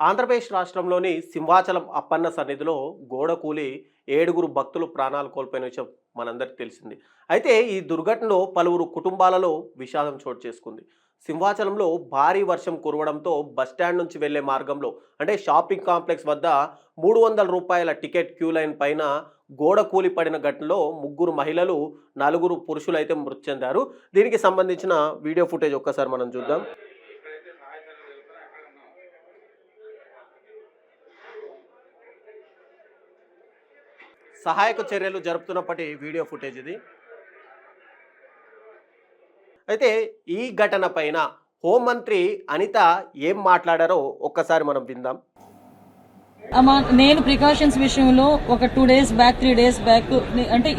ఆంధ్రప్రదేశ్ రాష్ట్రంలోని సింహాచలం అప్పన్న సన్నిధిలో గోడ కూలి 7గురు భక్తులు ప్రాణాలు కోల్పోయిన విషయం మనందరికీ తెలిసింది. అయితే ఈ దుర్ఘటనలో పలువురు కుటుంబాలలో విషాదం చోటు చేసుకుంది. సింహాచలంలో భారీ వర్షం కురవడంతో బస్టాండ్ నుంచి వెళ్లే మార్గంలో అంటే షాపింగ్ కాంప్లెక్స్ వద్ద రూ. 300 టికెట్ క్యూ లైన్ పైన గోడ కూలి పడిన ఘటనలో 3 మహిళలు 4 పురుషులు అయితే మృతి చెందారు. దీనికి సంబంధించిన వీడియో ఫుటేజ్ ఒక్కసారి మనం చూద్దాం. సహాయక చర్యలు జరుపుతున్నప్పటి వీడియో ఫుటేజ్ ఇది. అయితే ఈ ఘటన పైన హోంమంత్రి అనిత ఏం మాట్లాడారో ఒక్కసారి మనం విందాం. నేను ప్రికాషన్స్ విషయంలో ఒక 2 days బ్యాక్ 3 days బ్యాక్ అంటే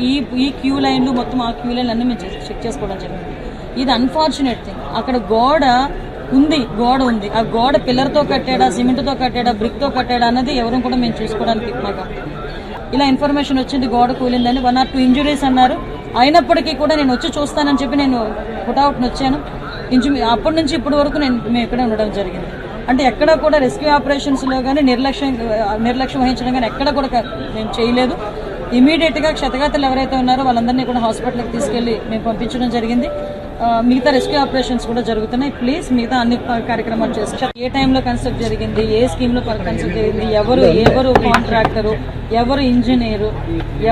ఈ క్యూ లైన్లు మొత్తం ఆ క్యూ లైన్లు అన్నీ మేము చెక్ చేసుకోవడం జరిగింది. ఇది అన్ఫార్చునేట్ థింగ్. అక్కడ గోడ ఉంది. ఆ గోడ పిల్లర్తో కట్టాడా, సిమెంట్తో కట్టాడా, బ్రిక్తో కట్టాడా అన్నది ఎవరు కూడా మేము చూసుకోవడానికి మాకు ఇలా ఇన్ఫర్మేషన్ వచ్చింది. గోడ కూలిందని 1 or 2 ఇంజురీస్ అన్నారు. అయినప్పటికీ కూడా నేను వచ్చి చూస్తానని చెప్పి నేను పుట్అవుట్ని వచ్చాను. అప్పటి నుంచి ఇప్పటి వరకు మేము ఇక్కడే ఉండడం జరిగింది. అంటే ఎక్కడ కూడా రెస్క్యూ ఆపరేషన్స్లో కానీ నిర్లక్ష్యం వహించడం కానీ ఎక్కడ కూడా మేము చేయలేదు. ఇమీడియట్గా క్షతగాతులు ఎవరైతే ఉన్నారో వాళ్ళందరినీ కూడా హాస్పిటల్కి తీసుకెళ్లి మేము పంపించడం జరిగింది. మిగతా రెస్క్యూ ఆపరేషన్స్ కూడా జరుగుతున్నాయి. ప్లీజ్ మిగతా అన్ని కార్యక్రమాలు చేస్తారు. ఏ టైంలో కన్స్ట్రక్ట్ జరిగింది, ఏ స్కీమ్లో కన్స్ట్రక్ట్ జరిగింది, ఎవరు కాంట్రాక్టరు, ఎవరు ఇంజనీరు,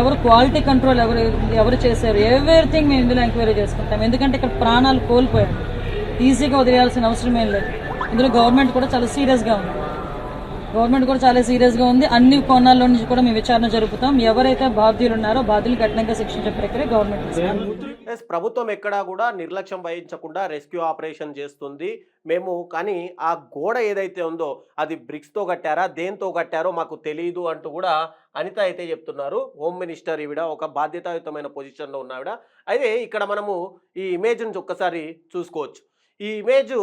ఎవరు క్వాలిటీ కంట్రోల్ ఎవరు చేశారు, ఎవ్రీథింగ్ మేము ఇందులో ఎంక్వైరీ చేసుకుంటాం. ఎందుకంటే ఇక్కడ ప్రాణాలు కోల్పోయారు. ఈజీగా వదిలేయాల్సిన అవసరం ఏం లేదు. ఇందులో గవర్నమెంట్ కూడా చాలా సీరియస్గా ఉంది. అన్ని కోణాల్లో నుంచి కూడా మేము విచారణ జరుపుతాం. ఎవరైతే బాధ్యులు ఉన్నారో బాధ్యులు కఠినంగా శిక్షించే ప్రక్రియ గవర్నమెంట్. ప్రభుత్వం ఎక్కడా కూడా నిర్లక్ష్యం వహించకుండా రెస్క్యూ ఆపరేషన్ చేస్తుంది. కానీ ఆ గోడ ఏదైతే ఉందో అది బ్రిక్స్తో కట్టారా, దేంతో కట్టారో మాకు తెలియదు అంటూ కూడా అనిత అయితే చెప్తున్నారు. హోమ్ మినిస్టర్ ఈవిడ ఒక బాధ్యతాయుతమైన పొజిషన్లో ఉన్నావిడ. అయితే ఇక్కడ మనము ఈ ఇమేజ్ నుంచి ఒక్కసారి చూసుకోవచ్చు. ఈ ఇమేజ్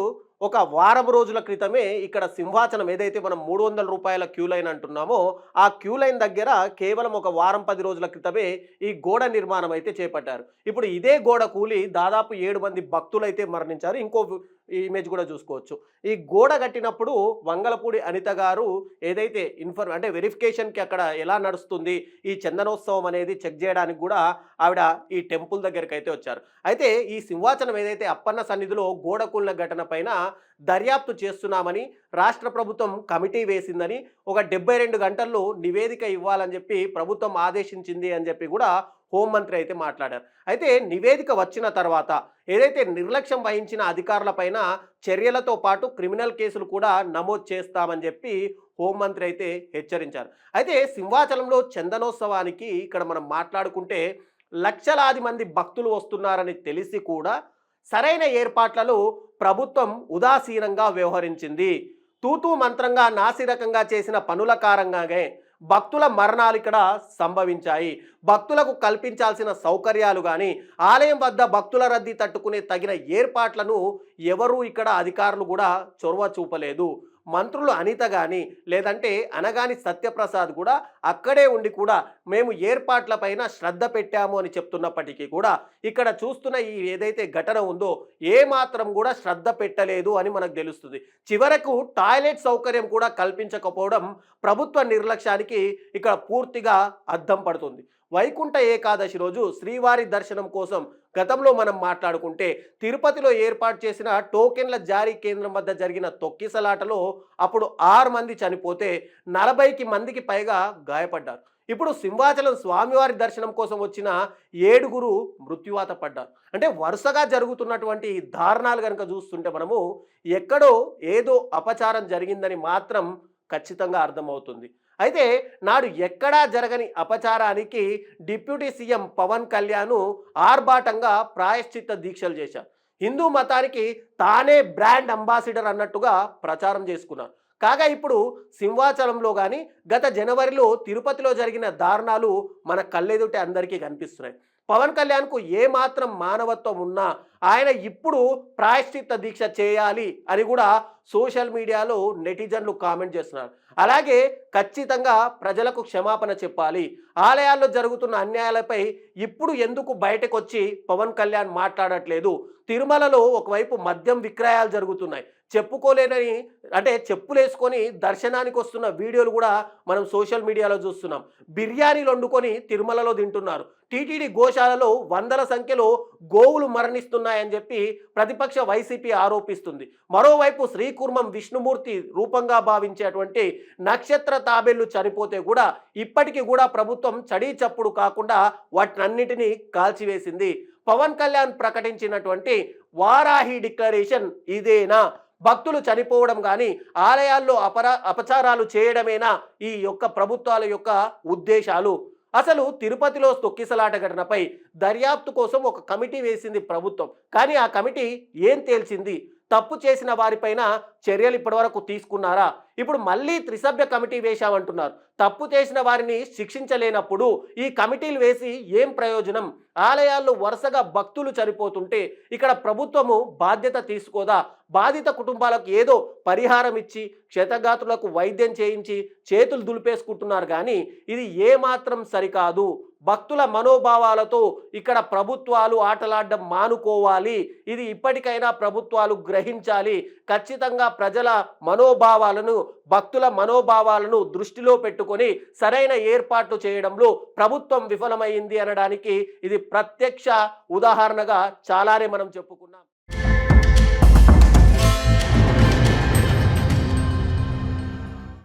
ఒక వారం రోజుల క్రితమే ఇక్కడ సింహాచలం ఏదైతే మనం రూ. 300 క్యూ లైన్ అంటున్నామో ఆ క్యూ లైన్ దగ్గర కేవలం ఒక వారం 10 రోజుల క్రితమే ఈ గోడ నిర్మాణం అయితే చేపట్టారు. ఇప్పుడు ఇదే గోడ కూలి దాదాపు 7 మంది భక్తులు అయితే మరణించారు. ఇంకో ఇమేజ్ కూడా చూసుకోవచ్చు. ఈ గోడ కట్టినప్పుడు వంగలపూడి అనిత గారు ఏదైతే అంటే వెరిఫికేషన్కి అక్కడ ఎలా నడుస్తుంది ఈ చందనోత్సవం అనేది చెక్ చేయడానికి కూడా ఆవిడ ఈ టెంపుల్ దగ్గరికి అయితే వచ్చారు. అయితే ఈ సింహాచలం ఏదైతే అప్పన్న సన్నిధిలో గోడ కూలిన ఘటన పైన దర్యాప్తు చేస్తున్నామని రాష్ట్ర ప్రభుత్వం కమిటీ వేసిందని, ఒక 72 గంటల్లో నివేదిక ఇవ్వాలని చెప్పి ప్రభుత్వం ఆదేశించింది అని చెప్పి కూడా హోంమంత్రి అయితే మాట్లాడారు. అయితే నివేదిక వచ్చిన తర్వాత ఏదైతే నిర్లక్ష్యం వహించిన అధికారులపైన చర్యలతో పాటు క్రిమినల్ కేసులు కూడా నమోదు చేస్తామని చెప్పి హోంమంత్రి అయితే హెచ్చరించారు. అయితే సింహాచలంలో చందనోత్సవానికి ఇక్కడ మనం మాట్లాడుకుంటే లక్షలాది మంది భక్తులు వస్తున్నారని తెలిసి కూడా సరైన ఏర్పాట్లలో ప్రభుత్వం ఉదాసీనంగా వ్యవహరించింది. తూతూ మంత్రంగా నాసిరకంగా చేసిన పనుల కారణంగానే భక్తుల మరణాలు ఇక్కడ సంభవించాయి. భక్తులకు కల్పించాల్సిన సౌకర్యాలు కానీ ఆలయం వద్ద భక్తుల రద్దీ తట్టుకునే తగిన ఏర్పాట్లను ఎవరూ ఇక్కడ అధికారులు కూడా చొరవ చూపలేదు. మంత్రులు అనిత కానీ లేదంటే అనగాని సత్యప్రసాద్ కూడా అక్కడే ఉండి కూడా మేము ఏర్పాట్లపైన శ్రద్ధ పెట్టాము అని చెప్తున్నప్పటికీ కూడా ఇక్కడ చూస్తున్న ఈ ఏదైతే ఘటన ఉందో ఏమాత్రం కూడా శ్రద్ధ పెట్టలేదు అని మనకు తెలుస్తుంది. చివరకు టాయిలెట్ సౌకర్యం కూడా కల్పించకపోవడం ప్రభుత్వ నిర్లక్ష్యానికి ఇక్కడ పూర్తిగా అద్దం పడుతుంది. వైకుంఠ ఏకాదశి రోజు శ్రీవారి దర్శనం కోసం గతంలో మనం మాట్లాడుకుంటే తిరుపతిలో ఏర్పాటు చేసిన టోకెన్ల జారీ కేంద్రం వద్ద జరిగిన తొక్కిసలాటలో అప్పుడు 6 మంది చనిపోతే 40 మందికి పైగా గాయపడ్డారు. ఇప్పుడు సింహాచలం స్వామివారి దర్శనం కోసం వచ్చిన 7గురు మృత్యువాత పడ్డారు. అంటే వరుసగా జరుగుతున్నటువంటి దారుణాలు కనుక చూస్తుంటే మనము ఎక్కడో ఏదో అపచారం జరిగిందని మాత్రం ఖచ్చితంగా అర్థమవుతుంది. అయితే నాడు ఎక్కడా జరగని అపచారానికి డిప్యూటీ సీఎం పవన్ కళ్యాణ్ ఆర్భాటంగా ప్రాయశ్చిత్త దీక్షలు చేశారు. హిందూ మతానికి తానే బ్రాండ్ అంబాసిడర్ అన్నట్టుగా ప్రచారం చేసుకున్నారు. కాగా ఇప్పుడు సింహాచలంలో కానీ గత జనవరిలో తిరుపతిలో జరిగిన దారుణాలు మన కళ్ళెదుటే అందరికీ కనిపిస్తున్నాయి. పవన్ కళ్యాణ్కు ఏమాత్రం మానవత్వం ఉన్నా ఆయన ఇప్పుడు ప్రాయశ్చిత్త దీక్ష చేయాలి అని కూడా సోషల్ మీడియాలో నెటిజన్లు కామెంట్ చేస్తున్నారు. అలాగే ఖచ్చితంగా ప్రజలకు క్షమాపణ చెప్పాలి. ఆలయాల్లో జరుగుతున్న అన్యాయాలపై ఇప్పుడు ఎందుకు బయటకు వచ్చి పవన్ కళ్యాణ్ మాట్లాడట్లేదు? తిరుమలలో ఒకవైపు మద్యం విక్రయాలు జరుగుతున్నాయి. చెప్పుకోలేనని అంటే చెప్పులేసుకొని దర్శనానికి వస్తున్న వీడియోలు కూడా మనం సోషల్ మీడియాలో చూస్తున్నాం. బిర్యానీలు వండుకొని తిరుమలలో తింటున్నారు. టీటీడీ గోశాలలో వందల సంఖ్యలో గోవులు మరణిస్తున్నాయని చెప్పి ప్రతిపక్ష వైసీపీ ఆరోపిస్తుంది. మరోవైపు శ్రీకుర్మం విష్ణుమూర్తి రూపంగా భావించేటువంటి నక్షత్ర తాబేళ్లు చనిపోతే కూడా ఇప్పటికీ కూడా ప్రభుత్వం చడీ చప్పుడు కాకుండా వాటినన్నిటినీ కాల్చివేసింది. పవన్ కళ్యాణ్ ప్రకటించినటువంటి వారాహి డిక్లరేషన్ ఇదేనా? భక్తులు చనిపోవడం కానీ ఆలయాల్లో అపచారాలు చేయడమేనా ఈ యొక్క ప్రభుత్వాల యొక్క ఉద్దేశాలు? అసలు తిరుపతిలో తొక్కిసలాట ఘటనపై దర్యాప్తు కోసం ఒక కమిటీ వేసింది ప్రభుత్వం. కానీ ఆ కమిటీ ఏం తేల్చింది? తప్పు చేసిన వారిపైన చర్యలు ఇప్పటివరకు తీసుకున్నారా? ఇప్పుడు మళ్ళీ త్రిసభ్య కమిటీ వేశామంటున్నారు. తప్పు చేసిన వారిని శిక్షించలేనప్పుడు ఈ కమిటీలు వేసి ఏం ప్రయోజనం? ఆలయాల్లో వరుసగా భక్తులు చనిపోతుంటే ఇక్కడ ప్రభుత్వము బాధ్యత తీసుకోదా? బాధిత కుటుంబాలకు ఏదో పరిహారం ఇచ్చి క్షతగాతులకు వైద్యం చేయించి చేతులు దులిపేసుకుంటున్నారు. కానీ ఇది ఏమాత్రం సరికాదు. భక్తుల మనోభావాలతో ఇక్కడ ప్రభుత్వాలు ఆటలాడడం మానుకోవాలి. ఇది ఇప్పటికైనా ప్రభుత్వాలు గ్రహించాలి. ఖచ్చితంగా ప్రజల మనోభావాలను, భక్తుల మనోభావాలను దృష్టిలో పెట్టుకొని సరైన ఏర్పాట్లు చేయడంలో ప్రభుత్వం విఫలమైంది అనడానికి ఇది ప్రత్యక్ష ఉదాహరణగా చాలానే మనం చెప్పుకున్నాం.